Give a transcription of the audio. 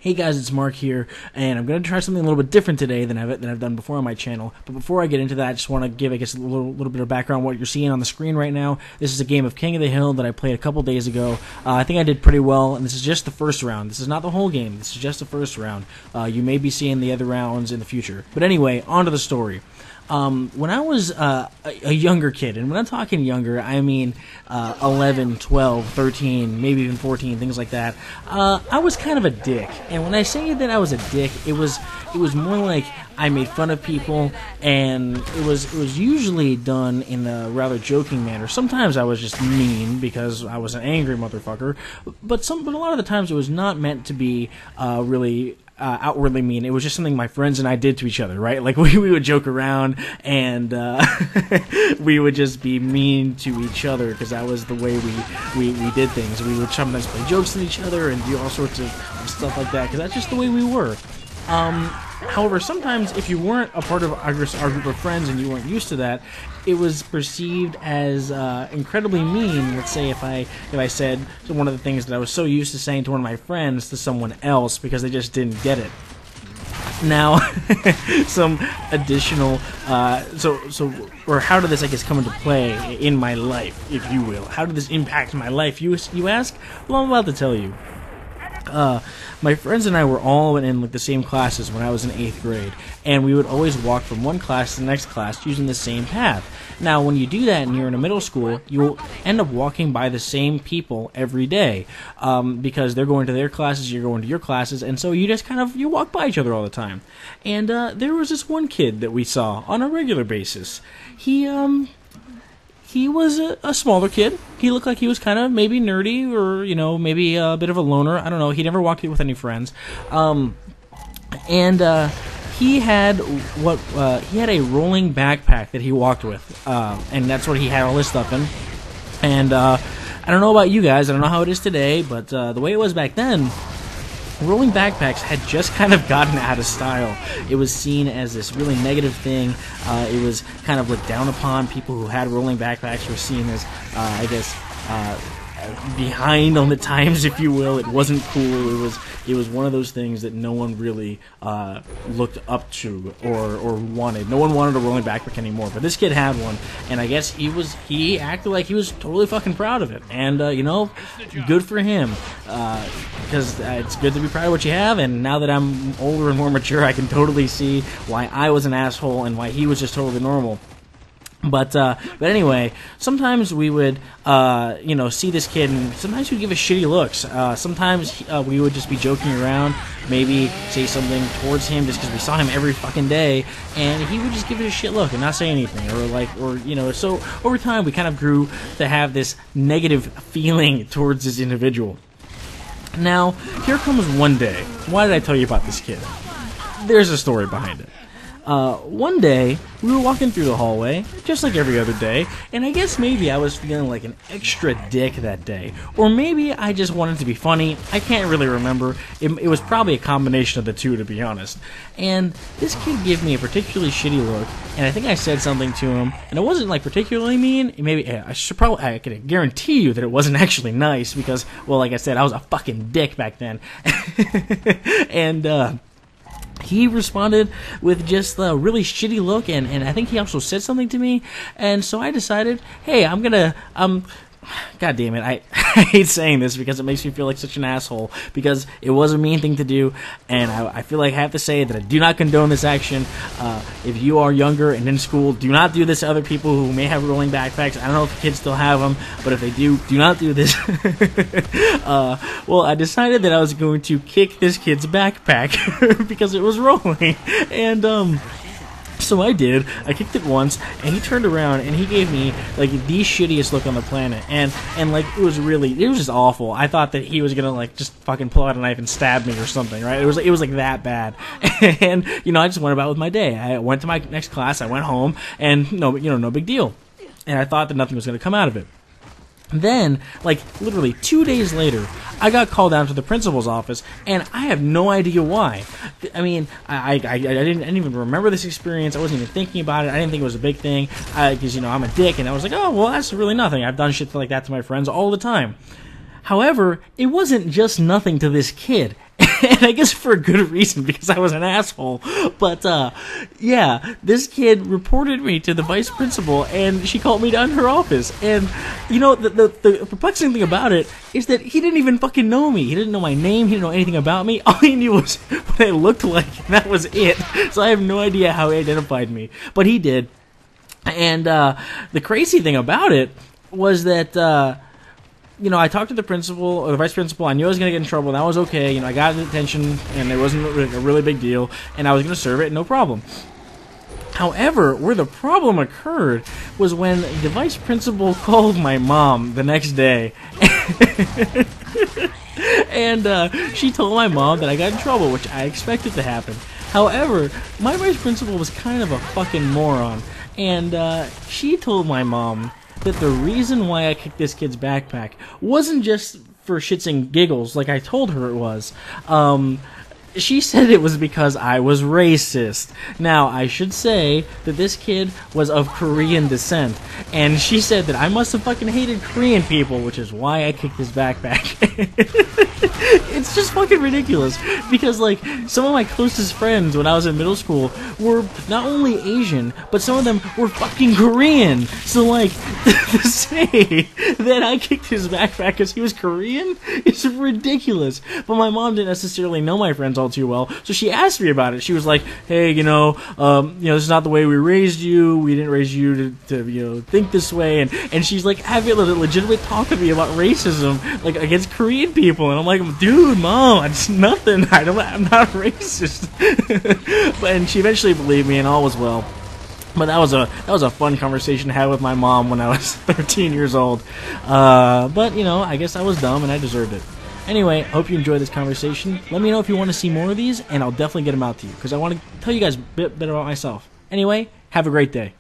Hey guys, it's Mark here, and I'm going to try something a little bit different today than I've done before on my channel. But before I get into that, I just want to give, I guess, a little bit of background on what you're seeing on the screen right now. This is a game of King of the Hill that I played a couple days ago. I think I did pretty well, and this is just the first round. This is not the whole game. This is just the first round. You may be seeing the other rounds in the future. But anyway, on to the story. When I was a younger kid, and when I'm talking younger, I mean 11, 12, 13, maybe even 14, things like that, I was kind of a dick. And when I say that I was a dick, it was more like I made fun of people, and it was usually done in a rather joking manner. Sometimes I was just mean because I was an angry motherfucker, but a lot of the times it was not meant to be really outwardly mean. It was just something my friends and I did to each other, right? Like we would joke around and we would just be mean to each other because that was the way we did things. We would sometimes play jokes with each other and do all sorts of stuff like that because that's just the way we were. However, sometimes if you weren't a part of our group of friends and you weren't used to that, it was perceived as incredibly mean. Let's say if I said one of the things that I was so used to saying to one of my friends to someone else because they just didn't get it. Now, some additional, or how did this, I guess, come into play in my life, if you will? How did this impact my life, you ask? Well, I'm about to tell you. My friends and I were all in like the same classes when I was in 8th grade, and we would always walk from one class to the next class using the same path. Now, when you do that and you're in a middle school, you'll end up walking by the same people every day, because they're going to their classes, you're going to your classes, and so you just you walk by each other all the time. And there was this one kid that we saw on a regular basis. He was a smaller kid. He looked like he was kind of maybe nerdy or, maybe a bit of a loner. I don't know. He never walked with any friends. He had a rolling backpack that he walked with. And that's what he had all his stuff in. And I don't know about you guys. I don't know how it is today. But the way it was back then, rolling backpacks had just kind of gotten out of style. It was seen as this really negative thing. It was kind of looked down upon. People who had rolling backpacks were seen as, behind on the times, if you will. It wasn't cool. It was one of those things that no one really looked up to or wanted. No one wanted a rolling backpack anymore. But this kid had one, and I guess he acted like he was totally fucking proud of it. And good for him, because it's good to be proud of what you have. And now that I'm older and more mature, I can totally see why I was an asshole and why he was just totally normal. But anyway, sometimes we would, see this kid, and sometimes we'd give us shitty looks. Sometimes we would just be joking around, maybe say something towards him just because we saw him every fucking day, and he would just give it a shit look and not say anything, so over time we kind of grew to have this negative feeling towards this individual. Now, here comes one day. Why did I tell you about this kid? There's a story behind it. One day, we were walking through the hallway, just like every other day, and I guess maybe I was feeling like an extra dick that day. Or maybe I just wanted to be funny. I can't really remember. It was probably a combination of the two, to be honest. And this kid gave me a particularly shitty look, and I think I said something to him, and it wasn't like particularly mean. Maybe, I could guarantee you that it wasn't actually nice, because, well, like I said, I was a fucking dick back then. And, he responded with just a really shitty look, and I think he also said something to me, and so I decided, hey, I'm gonna, God damn it, I hate saying this because it makes me feel like such an asshole, because it was a mean thing to do, and I feel like I have to say that I do not condone this action. If you are younger and in school, do not do this to other people who may have rolling backpacks. I don't know if kids still have them, but if they do not do this. Well, I decided that I was going to kick this kid's backpack because it was rolling, and so I did. I kicked it once, and he turned around, and he gave me, like, the shittiest look on the planet, and like, it was just awful. I thought that he was gonna, like, just fucking pull out a knife and stab me or something, right? It was like, that bad. And, I just went about with my day. I went to my next class, I went home, and, no big deal. And I thought that nothing was gonna come out of it. Then, like, literally 2 days later, I got called down to the principal's office, and I have no idea why. I mean, I didn't even remember this experience. I wasn't even thinking about it. I didn't think it was a big thing, because, I'm a dick, and I was like, oh, well, that's really nothing. I've done shit like that to my friends all the time. However, it wasn't just nothing to this kid. And I guess for a good reason, because I was an asshole. But, yeah, this kid reported me to the vice principal, and she called me down to her office. And, you know, the perplexing thing about it is that he didn't even fucking know me. He didn't know my name, he didn't know anything about me. All he knew was what I looked like, and that was it. So I have no idea how he identified me. But he did. And, the crazy thing about it was that, you know, I talked to the principal, or the vice principal. I knew I was going to get in trouble, and that was okay. You know, I got detention, and it wasn't a really big deal, and I was going to serve it, no problem. However, where the problem occurred was when the vice principal called my mom the next day. And she told my mom that I got in trouble, which I expected to happen. However, my vice principal was kind of a fucking moron, and she told my mom that the reason why I kicked this kid's backpack wasn't just for shits and giggles like I told her it was. She said it was because I was racist. Now, I should say that this kid was of Korean descent, and she said that I must have fucking hated Korean people, which is why I kicked his backpack. It's just fucking ridiculous, because, like, some of my closest friends when I was in middle school were not only Asian, but some of them were fucking Korean. So, like, to say that I kicked his backpack because he was Korean is ridiculous. But my mom didn't necessarily know my friends all too well, so she asked me about it. She was like, "Hey, you know, this is not the way we raised you. We didn't raise you to you know, think this way." And she's like having a legitimate talk to me about racism, like against Korean people. And I'm like, "Dude, mom, it's nothing. I'm not racist." And she eventually believed me, and all was well. But that was a fun conversation to have with my mom when I was 13 years old. But you know, I guess I was dumb and I deserved it. Anyway, hope you enjoyed this conversation. Let me know if you want to see more of these, and I'll definitely get them out to you, because I want to tell you guys a bit about myself. Anyway, have a great day.